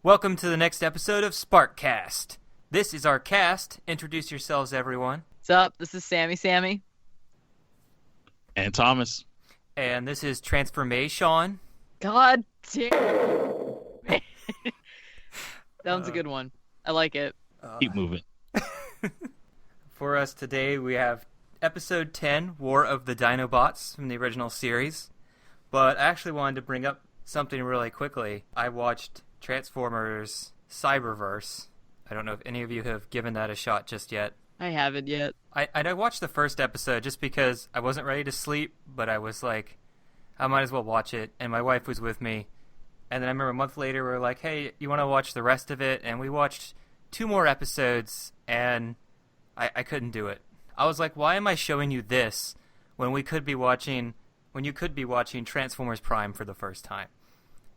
Welcome to the next episode of Sparkcast. This is our cast. Introduce yourselves, everyone. What's up? This is Sammy. And Thomas. And this is Transformation. God damn. That one's a good one. I like it. Keep moving. For us today, we have Episode 10, War of the Dinobots from the original series. But I actually wanted to bring up something really quickly. I watched Transformers Cyberverse. I don't know if any of you have given that a shot just yet. I haven't yet. I watched the first episode just because I wasn't ready to sleep, but I was like, I might as well watch it, and my wife was with me. And then I remember a month later, we were like, hey, you want to watch the rest of it? And we watched 2 more episodes, and I couldn't do it. I was like, why am I showing you this when you could be watching Transformers Prime for the first time?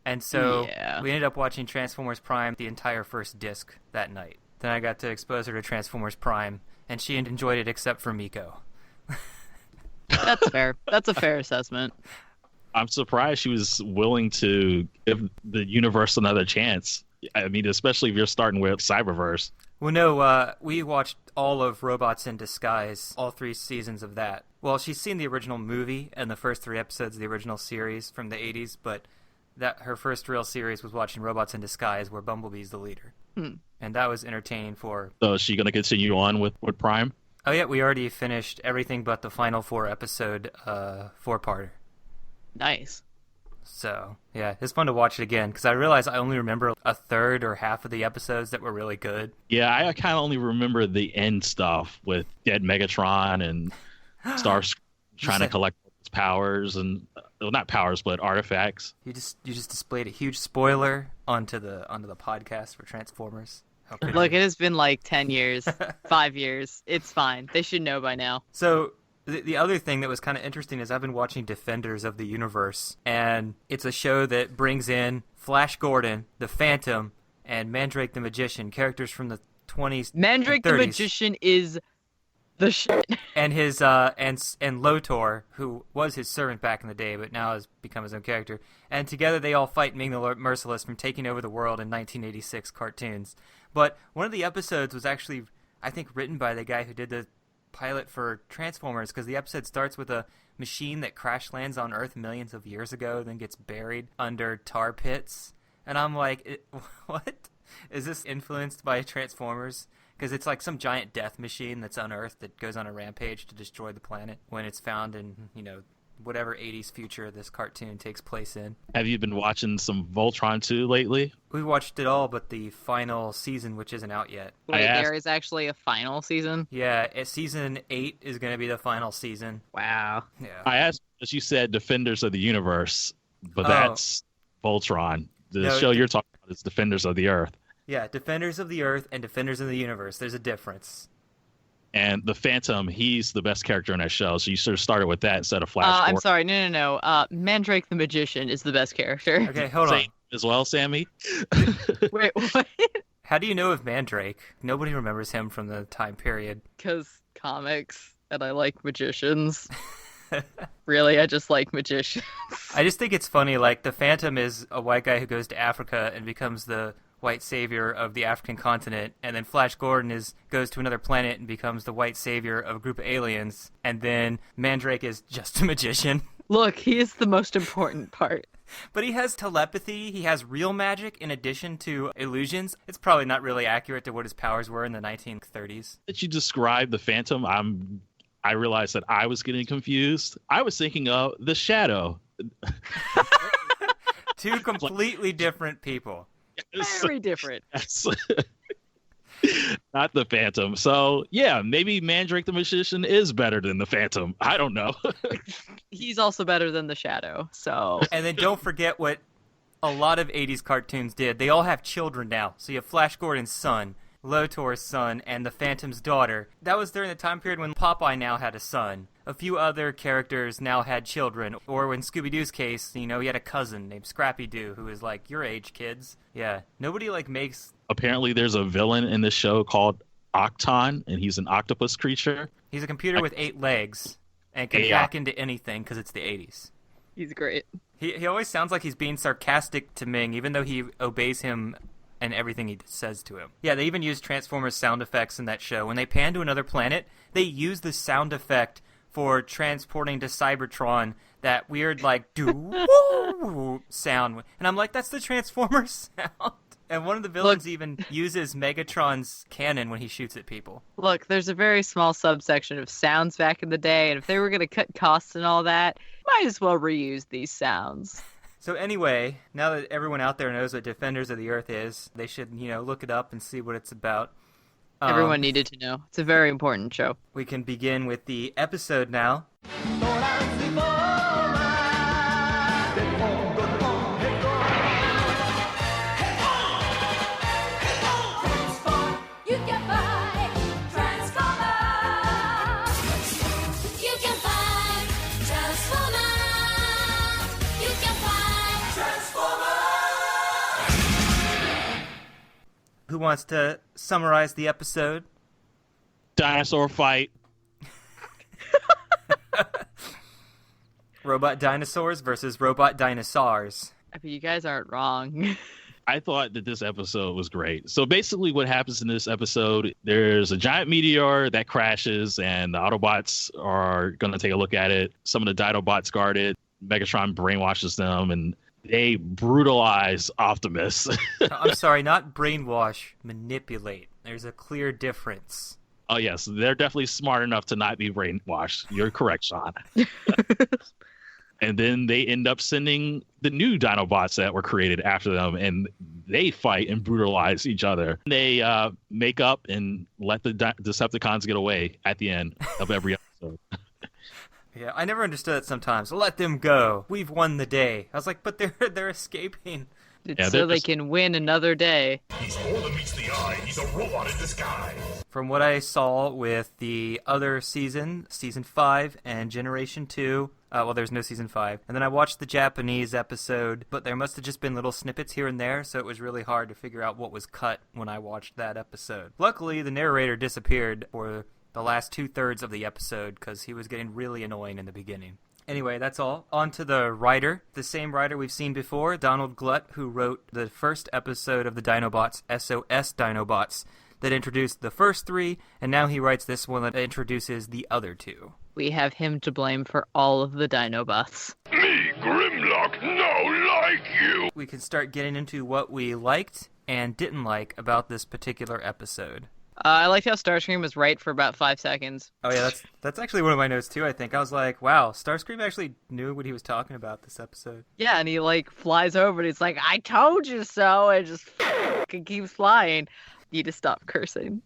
And so we ended up watching Transformers Prime the entire first disc that night. Then I got to expose her to Transformers Prime, and she enjoyed it except for Miko. That's fair. That's a fair assessment. I'm surprised she was willing to give the universe another chance. I mean, especially if you're starting with Cyberverse. Well, no, we watched all of Robots in Disguise, all 3 seasons of that. Well, she's seen the original movie and the first 3 episodes of the original series from the 80s, but that her first real series was watching Robots in Disguise, where Bumblebee's the leader. And that was entertaining for... So is she going to continue on with Prime? Oh, yeah, we already finished everything but the final 4-episode 4-parter. Nice. So, yeah, it's fun to watch it again, because I realized I only remember a third or half of the episodes that were really good. Yeah, I kind of only remember the end stuff with Dead Megatron and Starscream trying to collect his powers and... Well, not powers, but artifacts. You just displayed a huge spoiler onto the podcast for Transformers. Look, it has been like 10 years, 5 years. It's fine. They should know by now. So the other thing that was kind of interesting is I've been watching Defenders of the Universe, and it's a show that brings in Flash Gordon, the Phantom, and Mandrake the Magician, characters from the 20s. Mandrake the Magician is the shit. And his and Lotor, who was his servant back in the day, but now has become his own character. And together they all fight Ming the Merciless from taking over the world in 1986 cartoons. But one of the episodes was actually, I think, written by the guy who did the pilot for Transformers, because the episode starts with a machine that crash lands on Earth millions of years ago, then gets buried under tar pits. And I'm like, what? Is this influenced by Transformers? Because it's like some giant death machine that's unearthed that goes on a rampage to destroy the planet when it's found in, whatever 80s future this cartoon takes place in. Have you been watching some Voltron 2 lately? We watched it all but the final season, which isn't out yet. Wait, there is actually a final season? Yeah, season 8 is going to be the final season. Wow. Yeah. I asked, as you said, Defenders of the Universe, but that's Voltron. The show you're talking about is Defenders of the Earth. Yeah, Defenders of the Earth and Defenders of the Universe. There's a difference. And the Phantom, he's the best character in that show, so you sort of started with that instead of Flash Gordon. I'm sorry, no. Mandrake the Magician is the best character. Okay, hold on. As well, Sammy? Wait, what? How do you know of Mandrake? Nobody remembers him from the time period. Because comics, and I like magicians. Really, I just like magicians. I just think it's funny, like, the Phantom is a white guy who goes to Africa and becomes the white savior of the African continent, and then Flash Gordon goes to another planet and becomes the white savior of a group of aliens, and then Mandrake is just a magician. Look, he is the most important part. But he has telepathy, he has real magic in addition to illusions. It's probably not really accurate to what his powers were in the 1930s. That you described the Phantom, I realized that I was getting confused. I was thinking of the Shadow. 2 completely different people. Very different. Yes. Not the Phantom. So, yeah, maybe Mandrake the Magician is better than the Phantom. I don't know. He's also better than the Shadow, so... And then don't forget what a lot of 80s cartoons did. They all have children now. So you have Flash Gordon's son, Lotor's son, and the Phantom's daughter. That was during the time period when Popeye now had a son. A few other characters now had children. Or in Scooby-Doo's case, he had a cousin named Scrappy-Doo who was like, your age, kids. Yeah. Nobody, makes... Apparently there's a villain in this show called Octon, and he's an octopus creature. He's a computer with 8 legs and can hack into anything because it's the 80s. He's great. He always sounds like he's being sarcastic to Ming, even though he obeys him and everything he says to him. Yeah, they even use Transformers sound effects in that show. When they pan to another planet, they use the sound effect for transporting to Cybertron that weird, like, do sound. And I'm like, that's the Transformers sound. And one of the villains even uses Megatron's cannon when he shoots at people. Look, there's a very small subsection of sounds back in the day, and if they were going to cut costs and all that, might as well reuse these sounds. So anyway, now that everyone out there knows what Defenders of the Earth is, they should, look it up and see what it's about. Everyone needed to know. It's a very important show. We can begin with the episode now. Who wants to summarize the episode? Dinosaur fight. Robot dinosaurs versus robot dinosaurs. I mean, you guys aren't wrong. I thought that this episode was great. So basically what happens in this episode, there's a giant meteor that crashes and the Autobots are going to take a look at it. Some of the Dinobots guard it. Megatron brainwashes them and they brutalize Optimus. I'm sorry, not brainwash, manipulate. There's a clear difference. Oh, yes. They're definitely smart enough to not be brainwashed. You're correct, Sean. And then they end up sending the new Dinobots that were created after them, and they fight and brutalize each other. They make up and let the Decepticons get away at the end of every episode. Yeah, I never understood it sometimes. Let them go. We've won the day. I was like, but they're escaping. It's so they can win another day. He's more than meets the eye. He's a robot in disguise. From what I saw with the other season 5 and Generation 2, well, there's no season 5. And then I watched the Japanese episode, but there must have just been little snippets here and there, so it was really hard to figure out what was cut when I watched that episode. Luckily, the narrator disappeared for the last 2/3 of the episode because he was getting really annoying in the beginning. Anyway, that's all. On to the writer. The same writer we've seen before, Donald Glut, who wrote the first episode of the Dinobots, SOS Dinobots, that introduced the first 3, and now he writes this one that introduces the other 2. We have him to blame for all of the Dinobots. Me, Grimlock, no like you. We can start getting into what we liked and didn't like about this particular episode. I liked how Starscream was right for about 5 seconds. Oh yeah, that's actually one of my notes too, I think. I was like, wow, Starscream actually knew what he was talking about this episode. Yeah, and he flies over and he's like, I told you so, and just keeps flying. Need to stop cursing.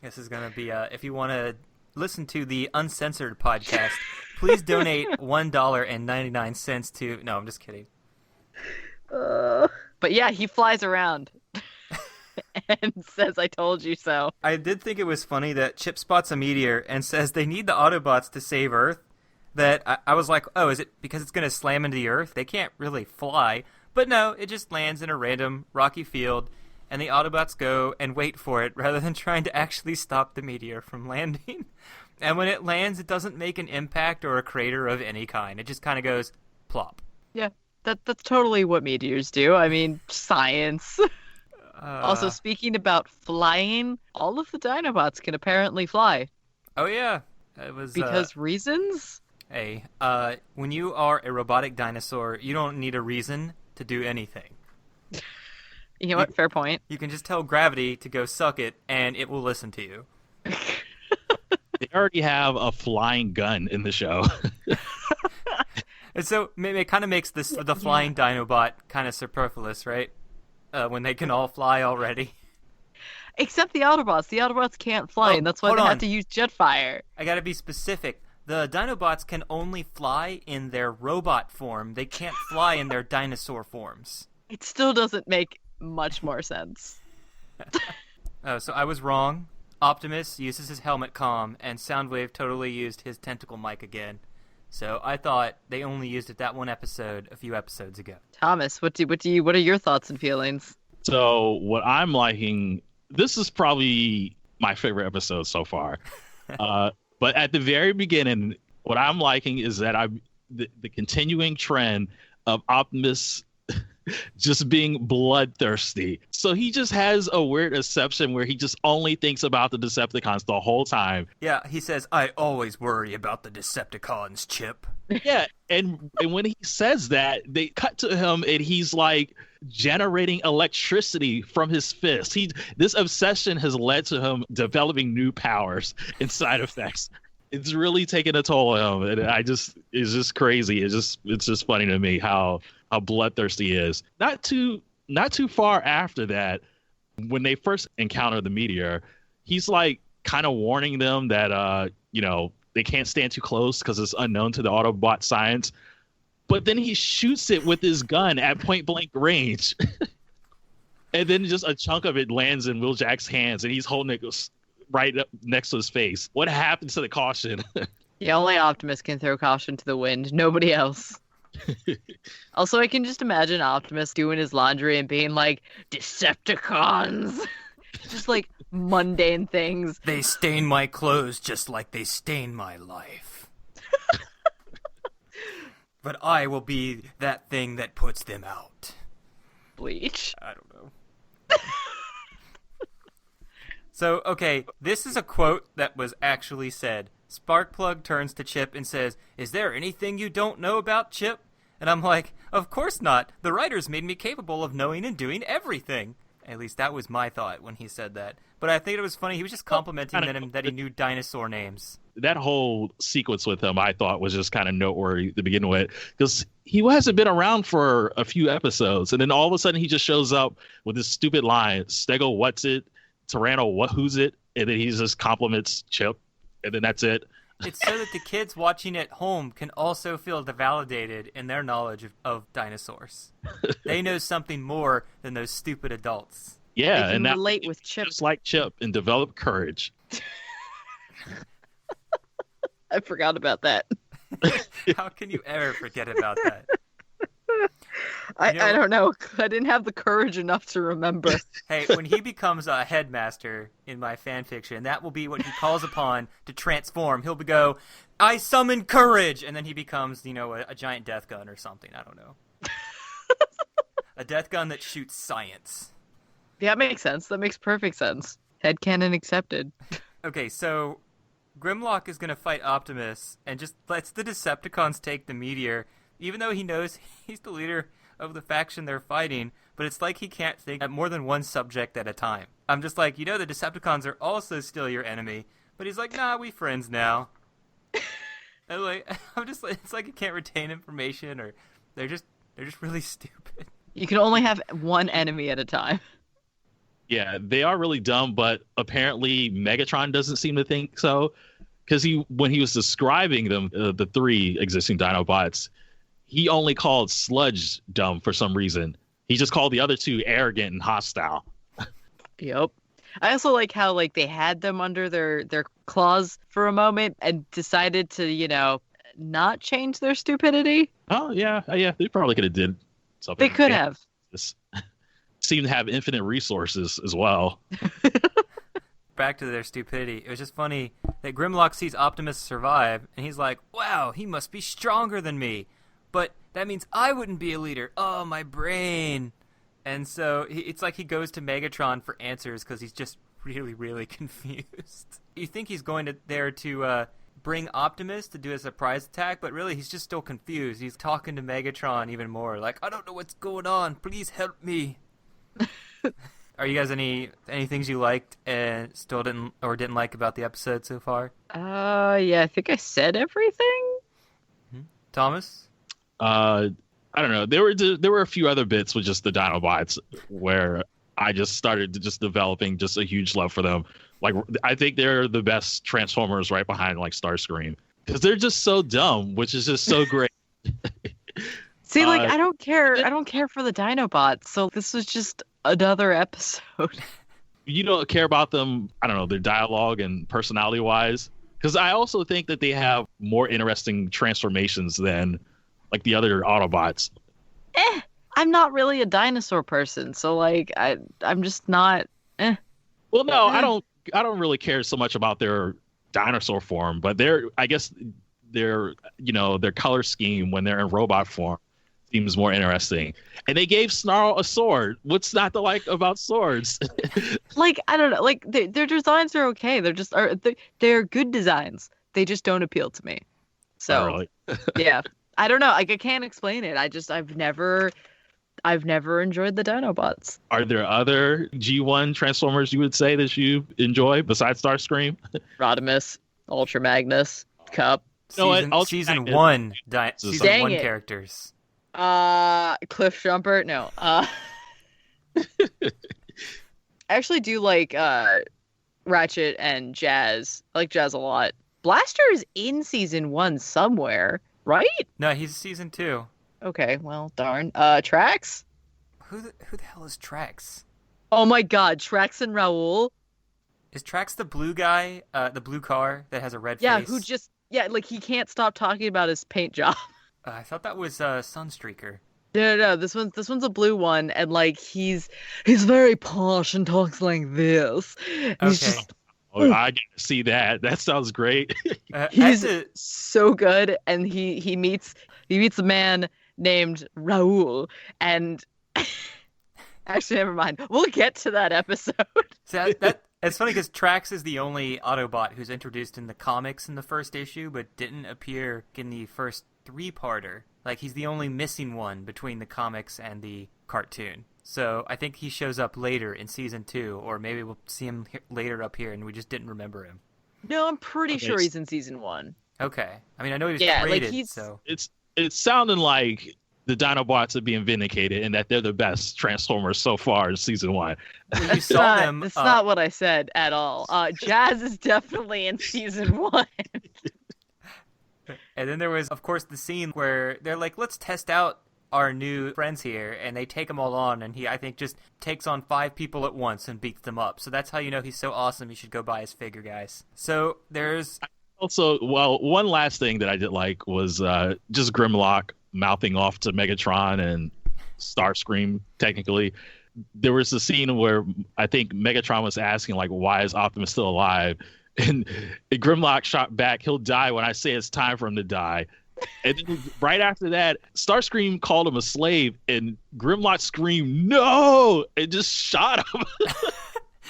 This is going to be, if you want to listen to the uncensored podcast, please donate $1.99 to... No, I'm just kidding. But yeah, he flies around. And says, I told you so. I did think it was funny that Chip spots a meteor and says they need the Autobots to save Earth. That I was like, oh, is it because it's going to slam into the Earth? They can't really fly. But no, it just lands in a random rocky field, and the Autobots go and wait for it rather than trying to actually stop the meteor from landing. And when it lands, it doesn't make an impact or a crater of any kind. It just kind of goes plop. Yeah, that's totally what meteors do. I mean, science. Also, speaking about flying, all of the Dinobots can apparently fly. Oh, yeah. It was because reasons? Hey, when you are a robotic dinosaur, you don't need a reason to do anything. You know what? Fair point. You can just tell gravity to go suck it, and it will listen to you. They already have a flying gun in the show. And so it kind of makes the flying Dinobot kind of superfluous, right? When they can all fly already. Except the Autobots. The Autobots can't fly, and that's why they have to use Jetfire. I gotta be specific. The Dinobots can only fly in their robot form. They can't fly in their dinosaur forms. It still doesn't make much more sense. Oh, so I was wrong. Optimus uses his helmet comm, and Soundwave totally used his tentacle mic again. So I thought they only used it that one episode a few episodes ago. Thomas, what are your thoughts and feelings? So what I'm liking, this is probably my favorite episode so far. But at the very beginning, what I'm liking is that the continuing trend of Optimus just being bloodthirsty. So he just has a weird exception where he just only thinks about the Decepticons the whole time. Yeah, he says, I always worry about the Decepticons, Chip. Yeah, and when he says that, they cut to him and he's like generating electricity from his fist. This obsession has led to him developing new powers and side effects. It's really taking a toll on him, and it's just crazy. It's just funny to me how bloodthirsty he is. Not too far after that, when they first encounter the meteor, he's like kind of warning them that they can't stand too close because it's unknown to the Autobot science. But then he shoots it with his gun at point blank range, and then just a chunk of it lands in Wheeljack's hands, and he's holding it right up next to his face. What happened to the caution? Yeah, only Optimus can throw caution to the wind. Nobody else. Also, I can just imagine Optimus doing his laundry and being like, Decepticons! Just like mundane things. They stain my clothes just like they stain my life. But I will be that thing that puts them out. Bleach. I don't know. So, okay, this is a quote that was actually said. Sparkplug turns to Chip and says, "Is there anything you don't know about Chip?" And I'm like, of course not. The writers made me capable of knowing and doing everything. At least that was my thought when he said that. But I think it was funny. He was just complimenting him that he knew dinosaur names. That whole sequence with him, I thought, was just kind of noteworthy to begin with. Because he hasn't been around for a few episodes. And then all of a sudden he just shows up with this stupid line, Stego, what's it? Tyranno, who's it? And then he just compliments Chip. And then that's it. It's so that the kids watching at home can also feel validated in their knowledge of dinosaurs. They know something more than those stupid adults. Yeah, they can and that relate with Chip. Just like Chip and develop courage. I forgot about that. How can you ever forget about that? I don't know. I didn't have the courage enough to remember. Hey, when he becomes a headmaster in my fanfiction, that will be what he calls upon to transform. He'll go, I summon courage! And then he becomes, a giant death gun or something. I don't know. A death gun that shoots science. Yeah, that makes sense. That makes perfect sense. Headcanon accepted. Okay, so Grimlock is going to fight Optimus and just lets the Decepticons take the meteor, even though he knows he's the leader of the faction they're fighting, but it's like he can't think of more than one subject at a time. I'm just like, the Decepticons are also still your enemy, but he's like, nah, we friends now. And it's like he can't retain information, or they're just really stupid. You can only have one enemy at a time. Yeah, they are really dumb, but apparently Megatron doesn't seem to think so, because when he was describing them, the three existing Dinobots, he only called Sludge dumb for some reason. He just called the other two arrogant and hostile. Yep. I also like how they had them under their claws for a moment and decided to, not change their stupidity. Oh, yeah. They probably could have did something. They could have. Just seem to have infinite resources as well. Back to their stupidity. It was just funny that Grimlock sees Optimus survive, and he's like, wow, he must be stronger than me. But that means I wouldn't be a leader. Oh, my brain. And so it's like he goes to Megatron for answers because he's just really, really confused. You think he's going there to bring Optimus to do a surprise attack, but really he's just still confused. He's talking to Megatron even more. Like, I don't know what's going on. Please help me. Are you guys any things you liked and still didn't like about the episode so far? Yeah, I think I said everything. Thomas? I don't know. There were a few other bits with just the Dinobots where I just started just developing just a huge love for them. Like, I think they're the best Transformers right behind Starscream, because they're just so dumb, which is just so great. See, I don't care. I don't care for the Dinobots, so this was just another episode. You don't care about them, I don't know, their dialogue and personality-wise? Because I also think that they have more interesting transformations than the other Autobots. I'm not really a dinosaur person, so I'm just not. Well, no, I don't really care so much about their dinosaur form, but I guess their color scheme when they're in robot form. seems more interesting. And they gave Snarl a sword. What's not to like about swords? Like, I don't know. Like, their designs are okay. They're good designs. They just don't appeal to me. So, Really. yeah. I don't know. Like, I can't explain it. I've never enjoyed the Dinobots. Are there other G1 Transformers you would say that you enjoy besides Starscream? Rodimus, Ultra Magnus, Cup. You know what? Ultra Season Magnus- one, Dang season one it. characters. Cliff Jumper. No. I actually do like Ratchet and Jazz. I like Jazz a lot. Blaster is in season 1 somewhere, right? No, he's season 2. Okay, well, darn. Trax? Who the hell is Trax? Oh my god, Trax and Raoul? Is Trax the blue guy, the blue car that has a red Yeah, face? like he can't stop talking about his paint job. I thought that was Sunstreaker. No, this one's a blue one, and like he's very posh and talks like this. And he's Okay. just Oh, I get to see that. That sounds great. he's so good, and he meets a man named Raoul, and actually, never mind. We'll get to that episode. It's funny because Trax is the only Autobot who's introduced in the comics in the first issue, but didn't appear in the first 3-parter. Like, he's the only missing one between the comics and the cartoon. So I think he shows up later in season 2, or maybe we'll see him later up here and we just didn't remember him. No, I'm pretty Okay, sure he's in season 1. Okay. I mean, I know he was Yeah, like, created, he's- so... It's sounding like the Dinobots are being vindicated and that they're the best Transformers so far in season 1. When you saw them... That's not what I said at all. Jazz is definitely in season 1. And then there was, of course, the scene where they're like, let's test out our new friends here, and they take them all on, and he, I think, just takes on 5 people at once and beats them up. So that's how you know he's so awesome. You should go buy his figure, guys. So there's... Also, well, one last thing that I did like was just Grimlock mouthing off to Megatron and Starscream, technically. There was a scene where I think Megatron was asking, like, why is Optimus still alive? And Grimlock shot back, he'll die when I say it's time for him to die. And then right after that, Starscream called him a slave, and Grimlock screamed, no! And just shot him.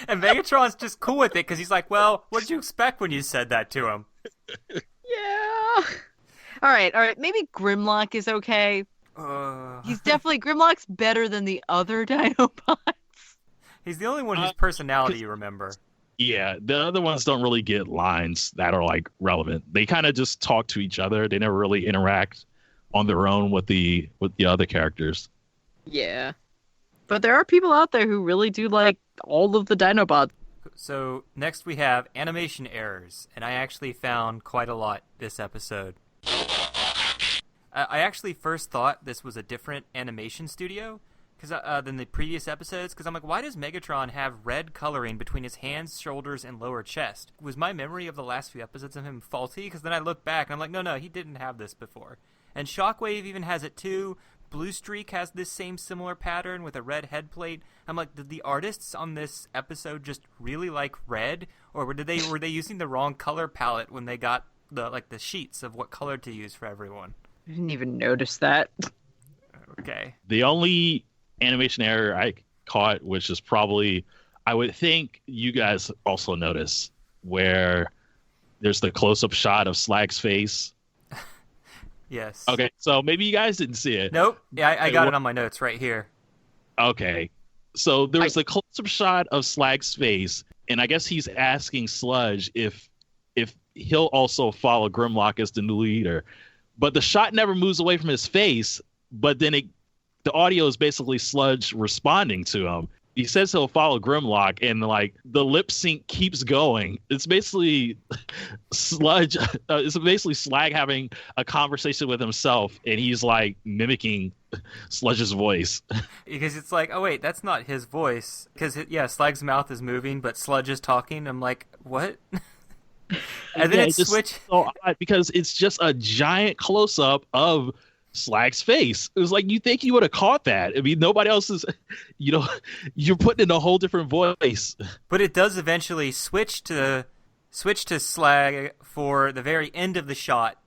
And Megatron's just cool with it, because he's like, well, what did you expect when you said that to him? Yeah. All right. Maybe Grimlock is okay. He's definitely Grimlock's better than the other Dinobots. He's the only one whose personality you remember. Yeah, the other ones don't really get lines that are like relevant. They kind of just talk to each other. They never really interact on their own with the other characters. Yeah. But there are people out there who really do like all of the Dinobots. So next we have animation errors, and I actually found quite a lot this episode. I actually first thought this was a different animation studio than the previous episodes, because I'm like, why does Megatron have red coloring between his hands, shoulders, and lower chest? Was my memory of the last few episodes of him faulty? Because then I look back and I'm like, no, he didn't have this before. And Shockwave even has it too. Blue Streak has this same similar pattern with a red head plate. I'm like, did the artists on this episode just really like red, or were they using the wrong color palette when they got the sheets of what color to use for everyone? I didn't even notice that. Okay. The only animation error I caught, which is probably, I would think you guys also notice, where there's the close-up shot of Slag's face. Yes. Okay, so maybe you guys didn't see it. Nope. Yeah, I got it on my notes right here. Okay, so there was a close-up shot of Slag's face, and I guess he's asking Sludge if he'll also follow Grimlock as the new leader. But the shot never moves away from his face, but then the audio is basically Sludge responding to him. He says he'll follow Grimlock, and like the lip sync keeps going. It's basically Sludge. It's basically Slag having a conversation with himself, and he's like mimicking Sludge's voice. Because it's like, oh wait, that's not his voice. Because Slag's mouth is moving, but Sludge is talking. I'm like, what? And then it switched. So odd because it's just a giant close up of Slag's face. It was like, you think you would have caught that. I mean, nobody else is, you're putting in a whole different voice. But it does eventually switch to Slag for the very end of the shot,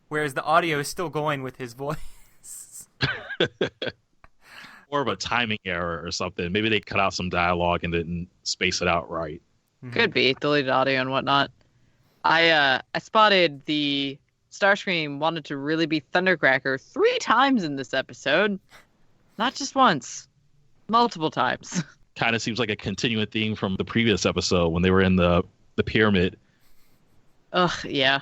whereas the audio is still going with his voice. More of a timing error or something. Maybe they cut out some dialogue and didn't space it out right. Could be deleted audio and whatnot. I spotted the Starscream wanted to really be Thundercracker 3 times in this episode, not just once, multiple times. Kind of seems like a continuing theme from the previous episode when they were in the pyramid. Ugh, yeah.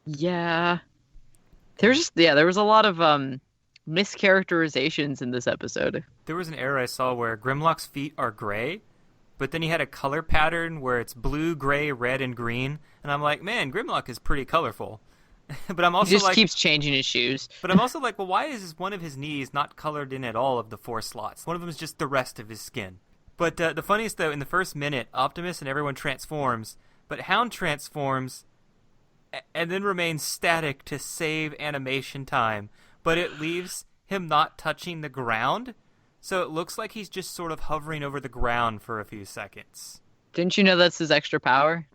There was a lot of mischaracterizations in this episode. There was an error I saw where Grimlock's feet are gray, but then he had a color pattern where it's blue, gray, red, and green, and I'm like, man, Grimlock is pretty colorful. But I'm also He just keeps changing his shoes. But I'm also like, well, why is one of his knees not colored in at all of the 4 slots? One of them is just the rest of his skin. But the funniest, though, in the first minute, Optimus and everyone transforms, but Hound transforms and then remains static to save animation time. But it leaves him not touching the ground, so it looks like he's just sort of hovering over the ground for a few seconds. Didn't you know that's his extra power?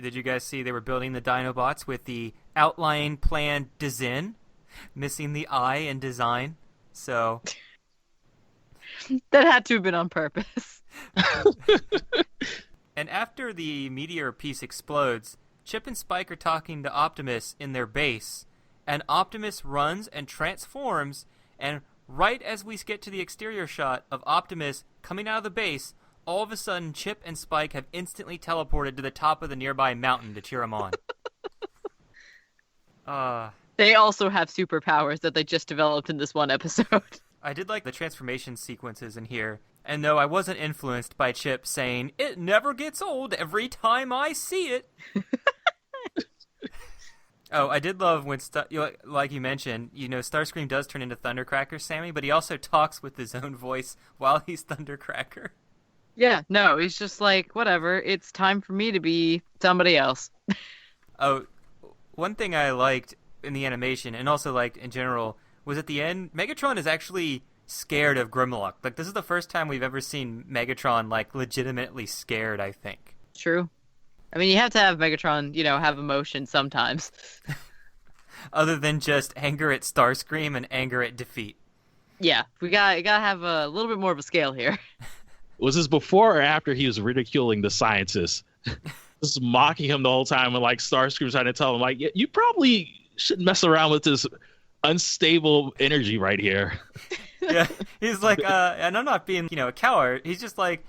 Did you guys see they were building the Dinobots with the outline plan design, missing the I in design? So That had to have been on purpose. And after the meteor piece explodes, Chip and Spike are talking to Optimus in their base, and Optimus runs and transforms, and right as we get to the exterior shot of Optimus coming out of the base, all of a sudden Chip and Spike have instantly teleported to the top of the nearby mountain to cheer him on. They also have superpowers that they just developed in this one episode. I did like the transformation sequences in here, and no, I wasn't influenced by Chip saying, "It never gets old every time I see it." Oh, I did love when, like you mentioned, Starscream does turn into Thundercracker, Sammy, but he also talks with his own voice while he's Thundercracker. Yeah, no, he's just like, whatever, it's time for me to be somebody else. Oh, one thing I liked in the animation, and also liked in general, was at the end, Megatron is actually scared of Grimlock. Like, this is the first time we've ever seen Megatron, like, legitimately scared, I think. True. I mean, you have to have Megatron, have emotion sometimes. Other than just anger at Starscream and anger at defeat. Yeah, we gotta have a little bit more of a scale here. Was this before or after he was ridiculing the scientists? Just mocking him the whole time, and like Starscream trying to tell him, like, you probably shouldn't mess around with this unstable energy right here. Yeah, he's like, and I'm not being, a coward. He's just like,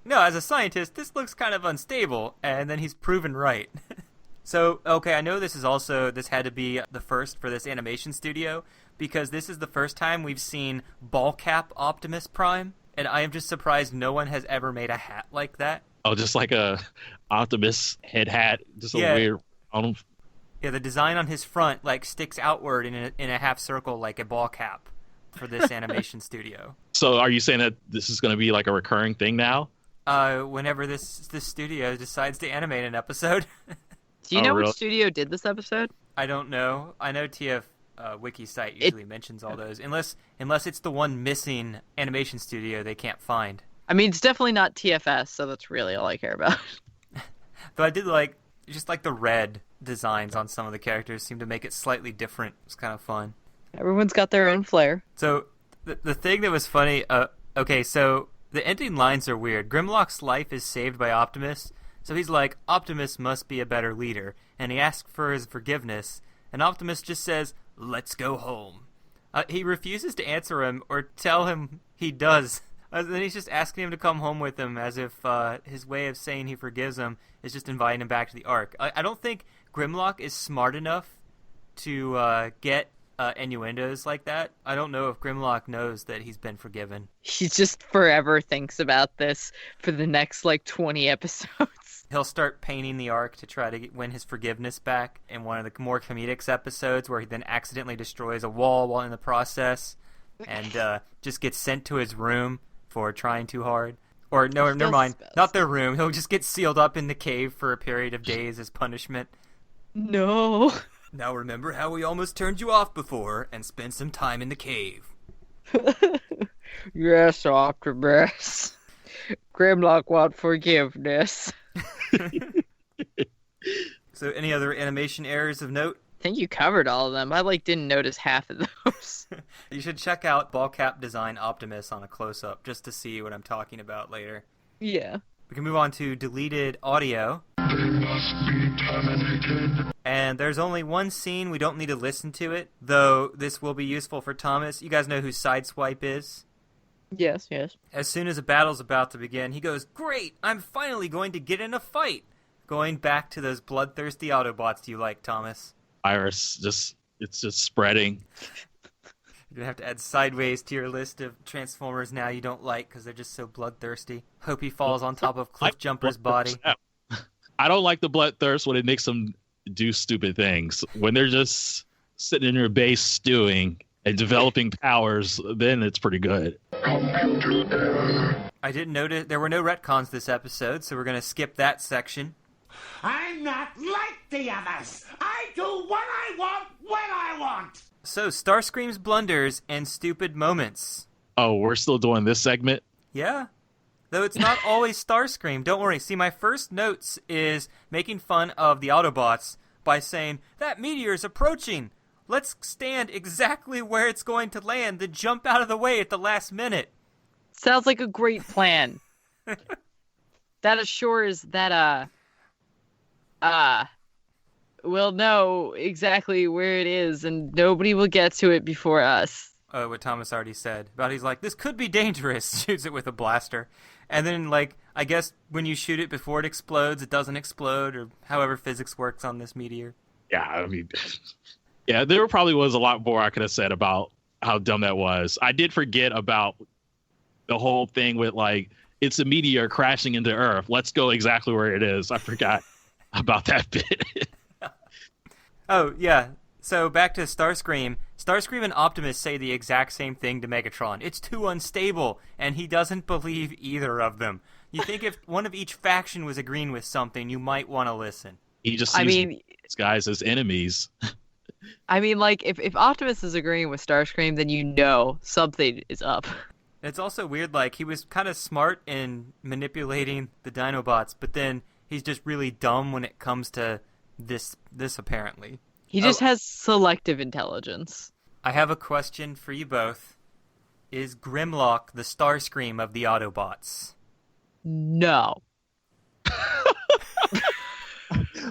no, as a scientist, this looks kind of unstable, and then he's proven right. So, okay, I know this had to be the first for this animation studio, because this is the first time we've seen ball cap Optimus Prime, and I am just surprised no one has ever made a hat like that. Oh, just like a Optimus head hat, just a weird. Yeah, the design on his front sticks outward in a half circle like a ball cap for this animation studio. So, are you saying that this is going to be like a recurring thing now? Whenever this studio decides to animate an episode. Do you know which studio did this episode? I don't know. I know TF Wiki site usually mentions all those, unless it's the one missing animation studio they can't find. I mean, it's definitely not TFS, so that's really all I care about. Though I did just the red designs on some of the characters seem to make it slightly different. It's kind of fun. Everyone's got their own flair. So the thing that was funny, okay, so the ending lines are weird. Grimlock's life is saved by Optimus, so he's like, Optimus must be a better leader, and he asks for his forgiveness, and Optimus just says, "Let's go home." He refuses to answer him or tell him he does. Then he's just asking him to come home with him, as if his way of saying he forgives him is just inviting him back to the Ark. I don't think Grimlock is smart enough to get innuendos like that. I don't know if Grimlock knows that he's been forgiven. He just forever thinks about this for the next 20 episodes. He'll start painting the Ark to try to win his forgiveness back in one of the more comedic episodes where he then accidentally destroys a wall while in the process and just gets sent to his room for trying too hard. Or no, never mind. Not their room. He'll just get sealed up in the cave for a period of days as punishment. No. Now remember how we almost turned you off before and spend some time in the cave. Yes, Optimus. Grimlock want forgiveness. So any other animation errors of note? I think you covered all of them. I didn't notice half of those. You should check out ball cap design Optimus on a close-up just to see what I'm talking about later. Yeah. We can move on to deleted audio. They must be terminated. And there's only one scene. We don't need to listen to it, though this will be useful for Thomas. You guys know who Sideswipe is? Yes, yes. As soon as a battle's about to begin, he goes, "Great! I'm finally going to get in a fight!" Going back to those bloodthirsty Autobots you like, Thomas. Iris, it's just spreading. You're going to have to add Sideways to your list of Transformers now you don't like because they're just so bloodthirsty. Hope he falls on top of Cliff Jumper's body. I don't like the bloodthirst when it makes them do stupid things. When they're just sitting in your base stewing and developing powers, then it's pretty good. Computer error. I didn't notice there were no retcons this episode, so we're going to skip that section. I'm not like the others. I do what I want when I want. So, Starscream's blunders and stupid moments. Oh, we're still doing this segment? Yeah. Though it's not always Starscream. Don't worry. See, my first notes is making fun of the Autobots by saying, "That meteor is approaching. Let's stand exactly where it's going to land, then jump out of the way at the last minute." Sounds like a great plan. That assures that, we'll know exactly where it is, and nobody will get to it before us. What Thomas already said. But he's like, "This could be dangerous." Shoots it with a blaster. And then, I guess when you shoot it before it explodes, it doesn't explode, or however physics works on this meteor. Yeah, I mean, yeah, there probably was a lot more I could have said about how dumb that was. I did forget about the whole thing with, it's a meteor crashing into Earth. Let's go exactly where it is. I forgot about that bit. Oh, yeah. So back to Starscream. Starscream and Optimus say the exact same thing to Megatron. It's too unstable, and he doesn't believe either of them. You think if one of each faction was agreeing with something, you might want to listen. He just sees these guys as enemies. I mean, if Optimus is agreeing with Starscream, then you know something is up. It's also weird, he was kind of smart in manipulating the Dinobots, but then he's just really dumb when it comes to this apparently. He just has selective intelligence. I have a question for you both. Is Grimlock the Starscream of the Autobots? No.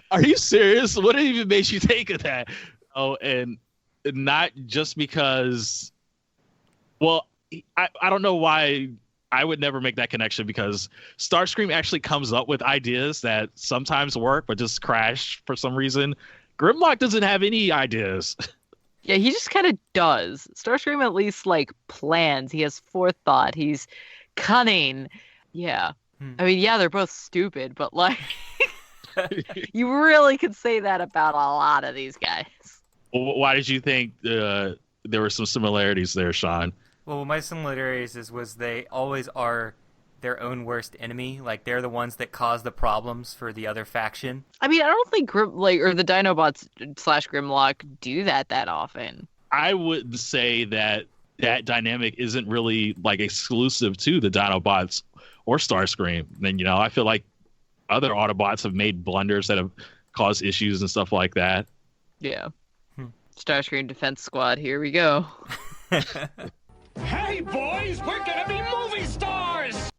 Are you serious? What even makes you think of that? Oh, and not just because... Well, I don't know why I would never make that connection, because Starscream actually comes up with ideas that sometimes work but just crash for some reason. Grimlock doesn't have any ideas. Yeah, he just kind of does. Starscream at least plans. He has forethought. He's cunning. Yeah. I mean, yeah, they're both stupid, but you really could say that about a lot of these guys. Why did you think there were some similarities there, Sean? Well, my similarities was they always are their own worst enemy. They're the ones that cause the problems for the other faction. I mean, I don't think or the Dinobots / Grimlock do that often. I would say that dynamic isn't really exclusive to the Dinobots or Starscream. And I feel like other Autobots have made blunders that have caused issues and stuff like that. Yeah. Starscream Defense Squad, here we go. Hey, boys, we're gonna be movie stars!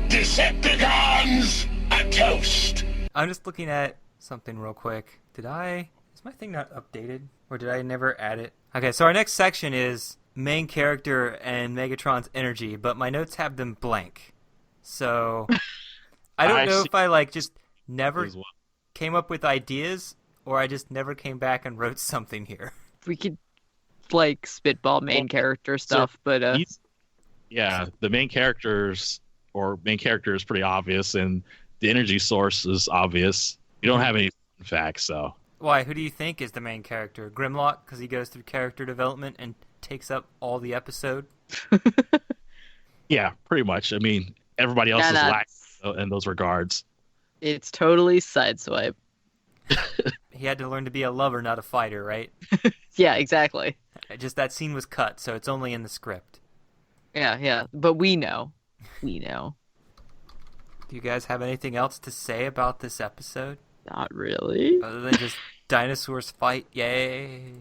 Decepticons, a toast. I'm just looking at something real quick. Is my thing not updated? Or did I never add it? Okay, so our next section is main character and Megatron's energy, but my notes have them blank. So, I don't know if I just never came up with ideas, or I just never came back and wrote something here. We could, spitball main character stuff, but... Yeah, the main character is pretty obvious, and the energy source is obvious. You don't have any facts, so... Why? Who do you think is the main character? Grimlock, because he goes through character development and takes up all the episode? Yeah, pretty much. I mean, everybody else is lacking in those regards. It's totally Sideswipe. He had to learn to be a lover, not a fighter, right? Yeah, exactly. Just that scene was cut, so it's only in the script. Yeah, but we know. We know. Do you guys have anything else to say about this episode? Not really. Other than just Dinosaurs fight, yay.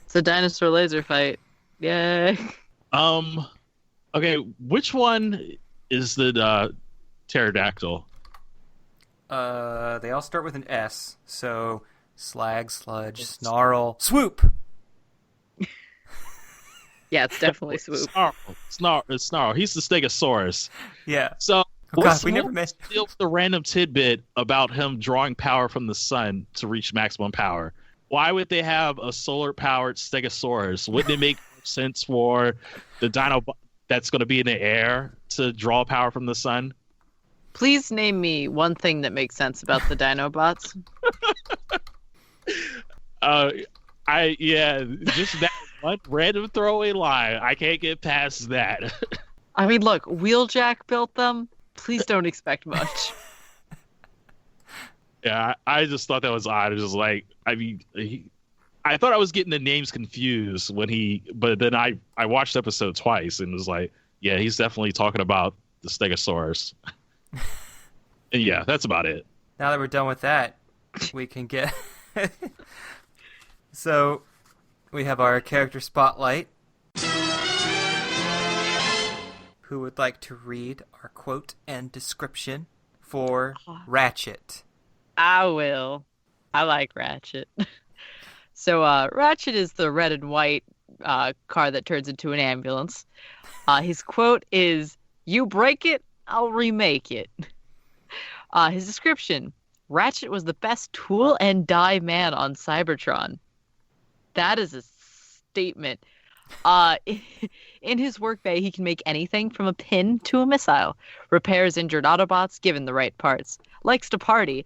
It's a dinosaur laser fight. Yay. Okay, which one is the pterodactyl? They all start with an S, so slag, sludge, snarl, swoop! Yeah, it's definitely Swoop. Snarl. He's the Stegosaurus. Yeah. So, Oh god, we what's never met... still the random tidbit about him drawing power from the sun to reach maximum power? Why would they have a solar-powered Stegosaurus? Wouldn't it make sense for the Dinobot that's going to be in the air to draw power from the sun? Please name me one thing that makes sense about the Dinobots. Just that one random throwaway line. I can't get past that. I mean, look, Wheeljack built them. Please don't expect much. Yeah, I just thought that was odd. It was just like, I mean, I thought I was getting the names confused but then I watched the episode twice and was like, yeah, he's definitely talking about the Stegosaurus. And yeah, that's about it. Now that we're done with that, we can get... So, we have our character spotlight. Who would like to read our quote and description for Ratchet? I will. I like Ratchet. So, Ratchet is the red and white car that turns into an ambulance. His quote is, "You break it, I'll remake it." His description, Ratchet was the best tool and die man on Cybertron. That is a statement. In his workbay, he can make anything from a pin to a missile. Repairs injured Autobots given the right parts. Likes to party.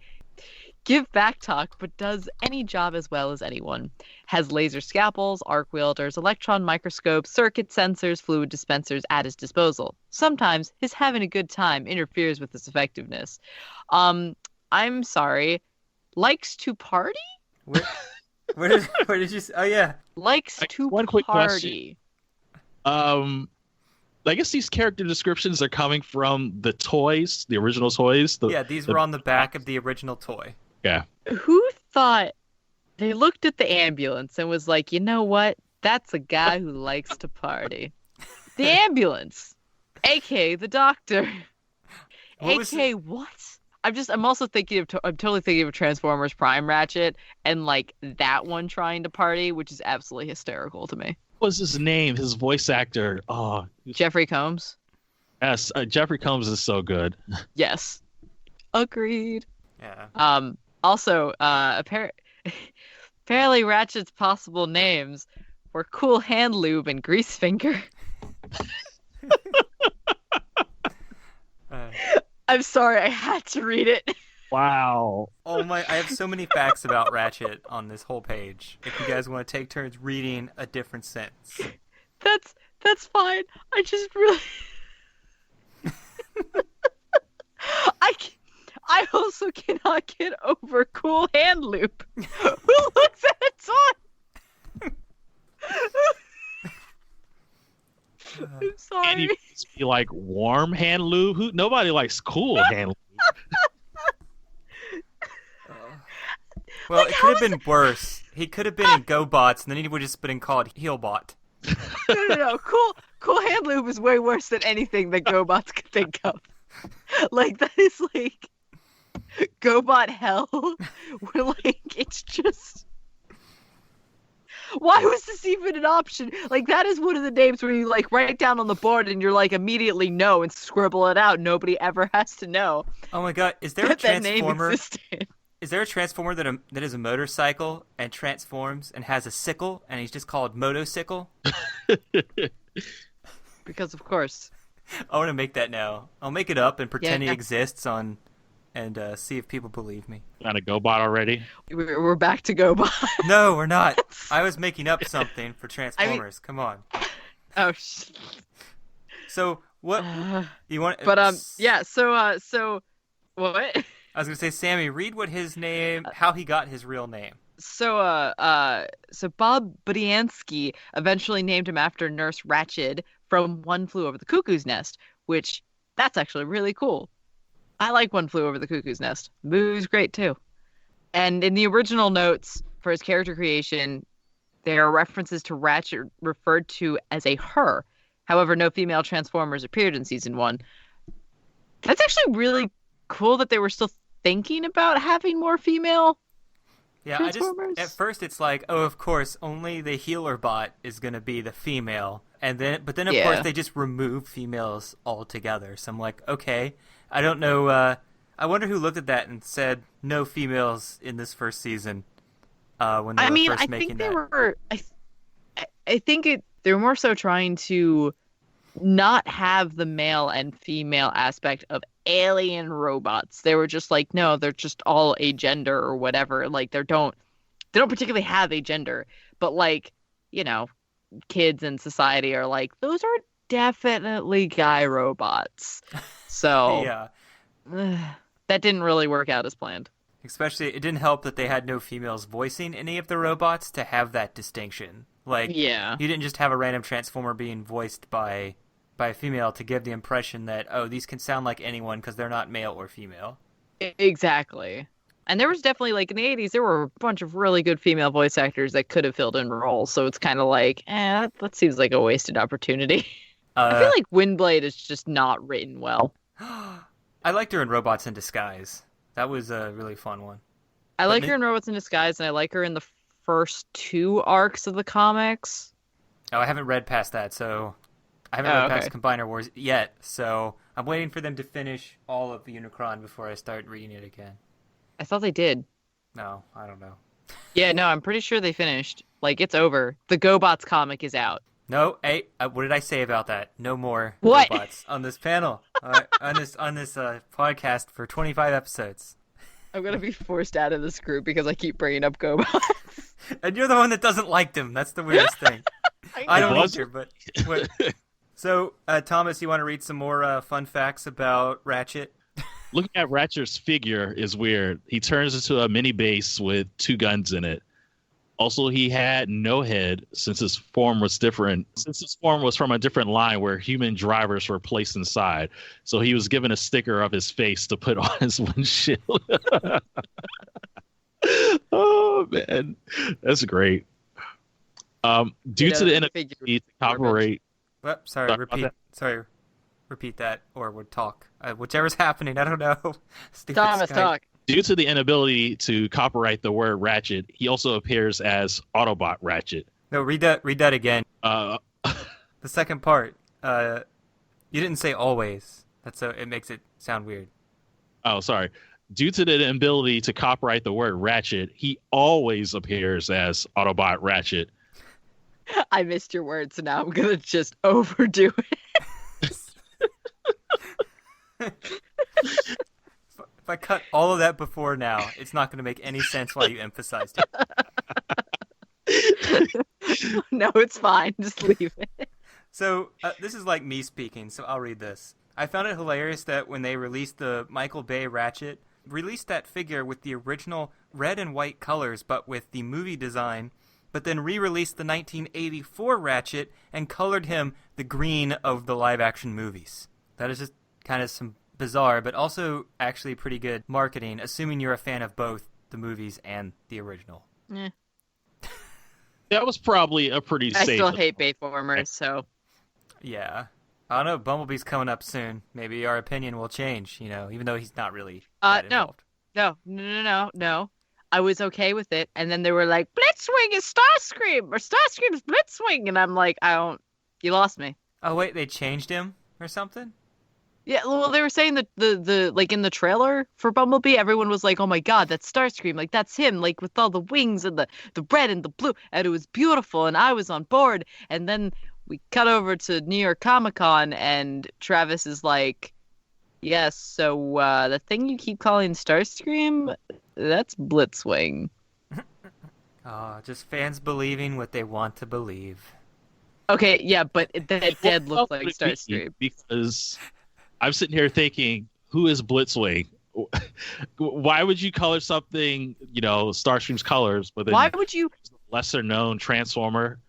Give back talk, but does any job as well as anyone. Has laser scalpels, arc wielders, electron microscopes, circuit sensors, fluid dispensers at his disposal. Sometimes his having a good time interferes with his effectiveness. I'm sorry. Likes to party? Where did you... Oh, yeah. Likes to one quick party. Question. I guess these character descriptions are coming from the toys, the original toys. Yeah, these were on the back of the original toy. Yeah. Who thought they looked at the ambulance and was like, you know what? That's a guy who likes to party. The ambulance, aka the doctor, aka what? I'm also thinking I'm totally thinking of Transformers Prime Ratchet and like that one trying to party, which is absolutely hysterical to me. What was his name? His voice actor. Oh, Jeffrey Combs. yes. Jeffrey Combs is so good. Yes. Agreed. Yeah. Also, apparently Ratchet's possible names were Cool Hand Lube and Grease Finger. I'm sorry, I had to read it. Wow. Oh my! I have so many facts about Ratchet on this whole page. If you guys want to take turns reading a different sentence. That's fine. I just really... I also cannot get over Cool Hand Loop. Who looks at a toy? I'm sorry. And he must be like warm hand lube. Nobody likes cool hand lube. Well, it could have been worse. He could have been in GoBots, and then he would have just been called Heelbot. No. Cool Hand Lube is way worse than anything that GoBots could think of. Like, that is like GoBot hell. Where, like, it's just... Why was this even an option? Like, that is one of the names where you, like, write it down on the board and you're like, immediately no and scribble it out. Nobody ever has to know. Oh my god, is there a that name Transformer? existed. Is there a Transformer that is a motorcycle and transforms and has a sickle and he's just called Motocycle? Because of course. I want to make that now. I'll make it up and pretend Yeah. he exists and see if people believe me. Got a GoBot already? We're back to GoBot. No, we're not. I was making up something for Transformers. Come on. Oh, So what you want? But yeah. So what? I was gonna say, Sammy, read what his name, how he got his real name. So Bob Budiansky eventually named him after Nurse Ratched from One Flew Over the Cuckoo's Nest, which that's actually really cool. I like One Flew Over the Cuckoo's Nest. The movie's great too. And in the original notes for his character creation, there are references to Ratchet referred to as a her. However, no female Transformers appeared in season 1. That's actually really cool that they were still thinking about having more female Transformers. At first it's like, oh, of course, only the healer bot is going to be the female. But then of course they just remove females altogether. So I'm like, okay, I don't know. I wonder who looked at that and said no females in this first season. When they were first making that. I think they were more so trying to not have the male and female aspect of alien robots. They were just like, no, they're just all agender or whatever. Like they don't particularly have a gender, but like, you know, kids in society are like, those are definitely guy robots. So yeah, that didn't really work out as planned. Especially, it didn't help that they had no females voicing any of the robots to have that distinction. Like, you didn't just have a random Transformer being voiced by a female to give the impression that, oh, these can sound like anyone because they're not male or female. Exactly. And there was definitely, like, in the 80s, there were a bunch of really good female voice actors that could have filled in roles. So it's kind of like, that seems like a wasted opportunity. I feel like Windblade is just not written well. I liked her in Robots in Disguise. That was a really fun one. I like her in Robots in Disguise, and I like her in the first 2 arcs of the comics. Oh, I haven't read past that, so I haven't read past Combiner Wars yet, so I'm waiting for them to finish all of Unicron before I start reading it again. I thought they did. No, I don't know. Yeah, no, I'm pretty sure they finished. Like, it's over. The GoBots comic is out. No, hey, what did I say about that? No more what? GoBots on this panel, on this podcast for 25 episodes. I'm gonna be forced out of this group because I keep bringing up GoBots. And you're the one that doesn't like them. That's the weirdest thing. I don't either, but... So, Thomas, you want to read some more fun facts about Ratchet? Looking at Ratchet's figure is weird. He turns into a mini base with 2 guns in it. Also, he had no head since his form was different. Since his form was from a different line where human drivers were placed inside. So he was given a sticker of his face to put on his windshield. Oh, man. That's great. Due to the inability to cooperate... Repeat that, or would talk. Whichever's happening, I don't know. Thomas, talk. Due to the inability to copyright the word Ratchet, he also appears as Autobot Ratchet. No, read that again. The second part. You didn't say always. It makes it sound weird. Oh, sorry. Due to the inability to copyright the word Ratchet, he always appears as Autobot Ratchet. I missed your word, so now I'm gonna just overdo it. If I cut all of that before now, it's not going to make any sense why you emphasized it. No, it's fine. Just leave it. So, this is like me speaking, so I'll read this. I found it hilarious that when they released the Michael Bay Ratchet, released that figure with the original red and white colors, but with the movie design, but then re-released the 1984 Ratchet and colored him the green of the live-action movies. That is just kind of some bizarre, but also actually pretty good marketing, assuming you're a fan of both the movies and the original. Yeah. That was probably a pretty safe... I still hate Bayformers, so... Yeah. I don't know, Bumblebee's coming up soon. Maybe our opinion will change, even though he's not really involved. No. I was okay with it, and then they were like, Blitzwing is Starscream, or Starscream is Blitzwing, and I'm like, you lost me. Oh, wait, they changed him or something? Yeah, well, they were saying that the like in the trailer for Bumblebee, everyone was like, "Oh my God, that's Starscream! Like that's him! Like with all the wings and the red and the blue, and it was beautiful." And I was on board. And then we cut over to New York Comic Con, and Travis is like, "Yes, so the thing you keep calling Starscream, that's Blitzwing." Just fans believing what they want to believe. Okay, yeah, but that did look like Starscream because. I'm sitting here thinking, who is Blitzwing? Why would you color something, Starscream's colors, but then why would you lesser known Transformer?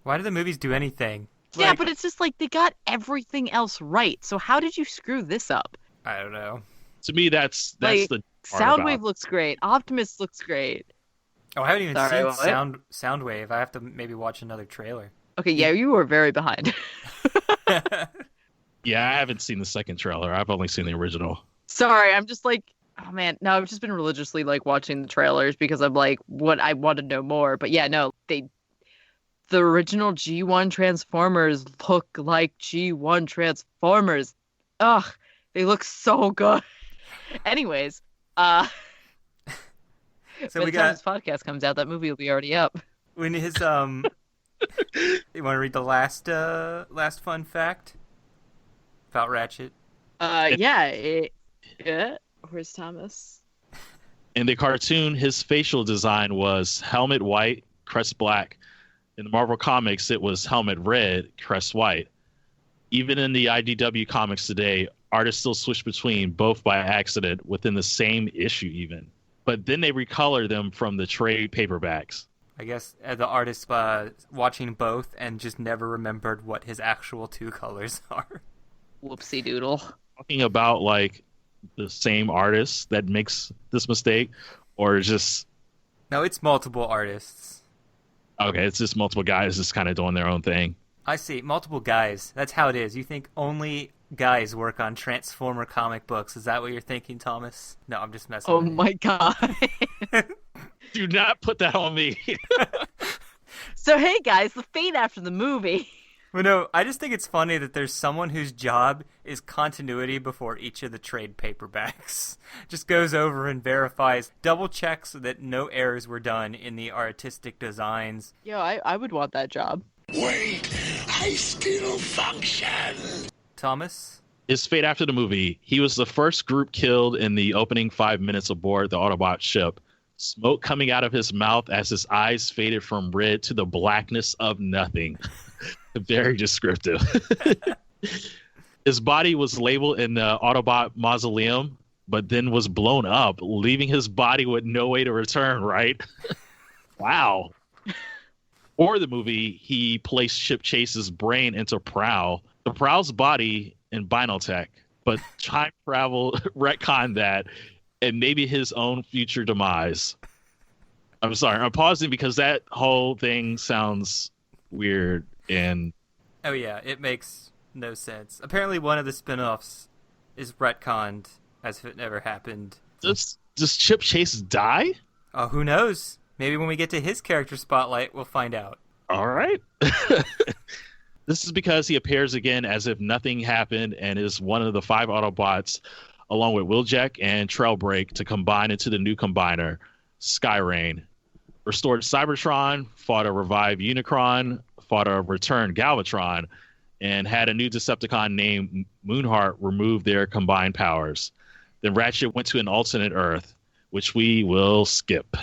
Why do the movies do anything? Yeah, but it's just like they got everything else right. So how did you screw this up? I don't know. To me, that's the Soundwave looks great. Optimus looks great. Oh, I haven't even Sorry, seen what? Soundwave. I have to maybe watch another trailer. Okay, yeah, you were very behind. Yeah, I haven't seen the second trailer. I've only seen the original. Sorry, I'm just like, oh man, no, I've just been religiously like watching the trailers because I'm like, what I want to know more. But yeah, no, the original G1 Transformers look like G1 Transformers. Ugh, they look so good. Anyways, So by we the time got this podcast comes out, that movie will be already up. when his You want to read the last fun fact about Ratchet? Yeah. Where's Thomas? In the cartoon, his facial design was helmet white, crest black. In the Marvel comics, it was helmet red, crest white. Even in the IDW comics today, artists still switch between both by accident within the same issue even. But then they recolor them from the trade paperbacks. I guess the artist watching both and just never remembered what his actual two colors are. Whoopsie doodle. Talking about like the same artist that makes this mistake, or just No, it's multiple artists. okay, it's just multiple guys just kind of doing their own thing. I see. Multiple guys. That's how it is. You think only guys work on Transformer comic books. Is that what you're thinking, Thomas? No, I'm just messing Oh with you. my god. Do not put that on me. So hey guys, the fate after the movie. Well, no, I just think it's funny that there's someone whose job is continuity before each of the trade paperbacks. Just goes over and verifies, double checks that no errors were done in the artistic designs. Yo, I would want that job. Wait, I still function. Thomas? His fate after the movie, he was the first group killed in the opening 5 minutes aboard the Autobot ship. Smoke coming out of his mouth as his eyes faded from red to the blackness of nothing. Very descriptive. His body was labeled in the Autobot mausoleum, but then was blown up, leaving his body with no way to return, right? Wow. For the movie, he placed Chip Chase's brain into Prowl. The Prowl's body in Binotech, but time travel retconned that and maybe his own future demise. I'm sorry, I'm pausing because that whole thing sounds weird and Oh yeah, it makes no sense. Apparently one of the spin-offs is retconned as if it never happened. does Chip Chase die? Oh, who knows? Maybe when we get to his character spotlight, we'll find out. All right. This is because he appears again as if nothing happened and is one of the 5 Autobots, along with Wheeljack and Trailbreak, to combine into the new combiner, Skyrain. Restored Cybertron, fought a revived Unicron, fought a returned Galvatron, and had a new Decepticon named Moonheart remove their combined powers. Then Ratchet went to an alternate Earth, which we will skip.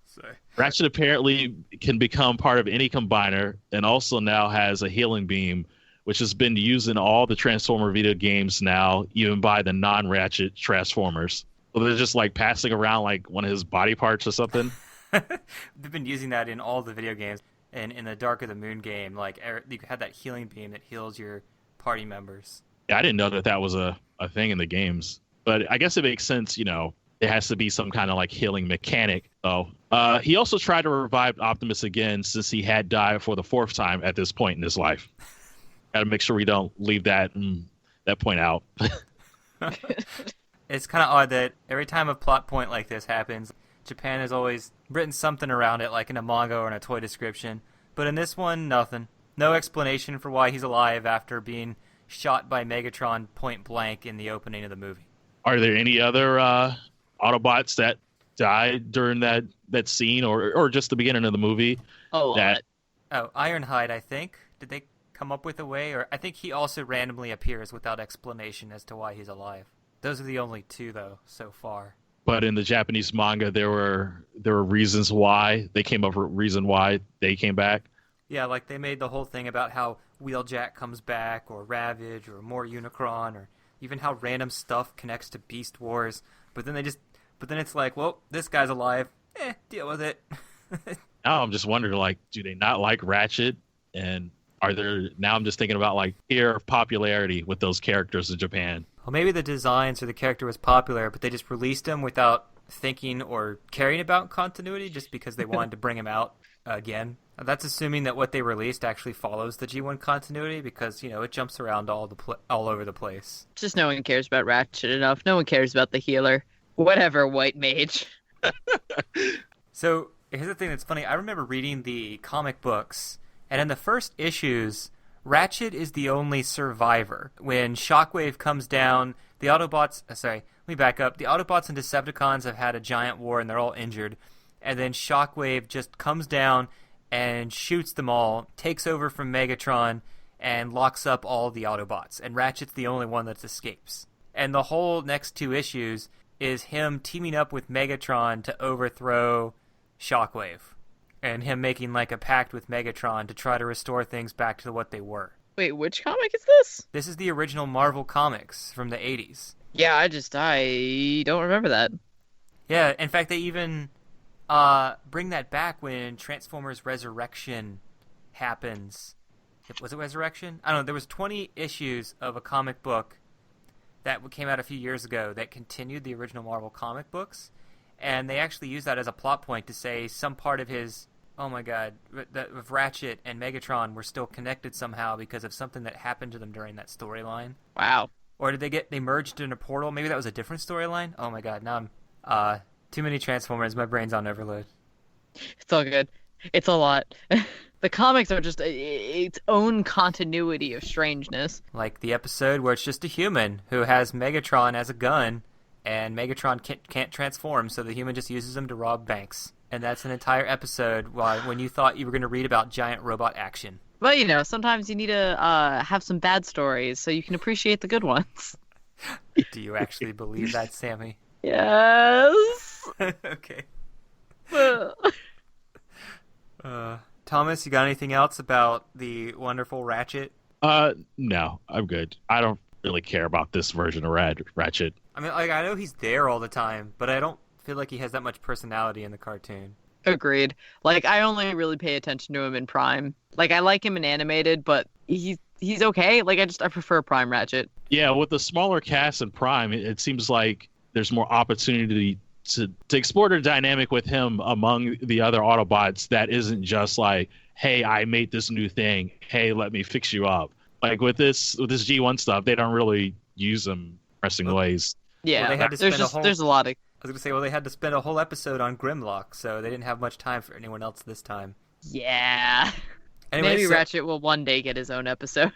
Sorry. Ratchet apparently can become part of any combiner and also now has a healing beam, which has been used in all the Transformer video games now, even by the non-Ratchet Transformers. So they're just like passing around like one of his body parts or something. They've been using that in all the video games. And in the Dark of the Moon game, like you had that healing beam that heals your party members. Yeah, I didn't know that was a thing in the games. But I guess it makes sense, it has to be some kind of like healing mechanic. So he also tried to revive Optimus again since he had died for the 4th time at this point in his life. Got to make sure we don't leave that point out. It's kind of odd that every time a plot point like this happens, Japan has always written something around it, like in a manga or in a toy description. But in this one, nothing. No explanation for why he's alive after being shot by Megatron point blank in the opening of the movie. Are there any other Autobots that died during that scene or just the beginning of the movie? Oh, Oh, Ironhide, I think. Did they come up with a way? Or I think he also randomly appears without explanation as to why he's alive. Those are the only 2, though, so far. But in the Japanese manga, there were reasons why they came up with reason why they came back. Yeah, like they made the whole thing about how Wheeljack comes back, or Ravage, or more Unicron, or even how random stuff connects to Beast Wars. But then it's like, well, this guy's alive. Deal with it. Now I'm just wondering, like, do they not like Ratchet? And now I'm just thinking about like fear of popularity with those characters in Japan. Well, maybe the designs or the character was popular, but they just released him without thinking or caring about continuity just because they wanted to bring him out again. That's assuming that what they released actually follows the G1 continuity because, it jumps around all over the place. Just no one cares about Ratchet enough. No one cares about the healer. Whatever, white mage. So, here's the thing that's funny. I remember reading the comic books, and in the first issues, Ratchet is the only survivor. When Shockwave comes down, the Autobots... let me back up. The Autobots and Decepticons have had a giant war, and they're all injured. And then Shockwave just comes down and shoots them all, takes over from Megatron, and locks up all the Autobots. And Ratchet's the only one that escapes. And the whole next 2 issues is him teaming up with Megatron to overthrow Shockwave. And him making like a pact with Megatron to try to restore things back to what they were. Wait, which comic is this? This is the original Marvel Comics from the 80s. Yeah, I don't remember that. Yeah, in fact, they even bring that back when Transformers Resurrection happens. Was it Resurrection? I don't know. There was 20 issues of a comic book that came out a few years ago that continued the original Marvel comic books. And they actually used that as a plot point to say some part of his, of Ratchet and Megatron were still connected somehow because of something that happened to them during that storyline. Wow. Or did they merged in a portal? Maybe that was a different storyline? Oh my god, now I'm, too many Transformers, my brain's on overload. It's all good. It's a lot. The comics are just its own continuity of strangeness. Like the episode where it's just a human who has Megatron as a gun, and Megatron can't transform, so the human just uses him to rob banks. And that's an entire episode when you thought you were going to read about giant robot action. But, sometimes you need to have some bad stories so you can appreciate the good ones. Do you actually believe that, Sammy? Yes. Okay. Thomas, you got anything else about the wonderful Ratchet? No, I'm good. I don't really care about this version of Ratchet. I mean, I know he's there all the time, but I don't feel like he has that much personality in the cartoon. Agreed. I only really pay attention to him in Prime. I like him in animated, but he's okay. I prefer Prime Ratchet. Yeah, with the smaller cast in Prime, it seems like there's more opportunity to explore the dynamic with him among the other Autobots that isn't just like, hey, I made this new thing. Hey, let me fix you up. With this G1 stuff, they don't really use them interesting ways. Yeah, well, there's a lot of... I was going to say, they had to spend a whole episode on Grimlock, so they didn't have much time for anyone else this time. Yeah. Anyway, Maybe Ratchet will one day get his own episode.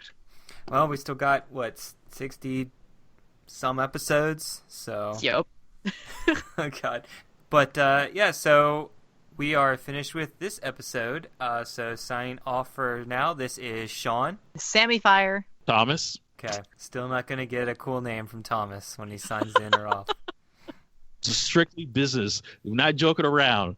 Well, we still got, 60-some episodes, so... Yep. Oh, God. But, so we are finished with this episode. So signing off for now, this is Sean. Sammy Fire. Thomas. Okay. Still not going to get a cool name from Thomas when he signs in or off. It's strictly business. We're not joking around.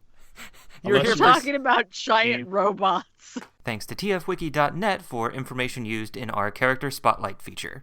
You're talking about giant robots. Thanks to tfwiki.net for information used in our Character Spotlight feature.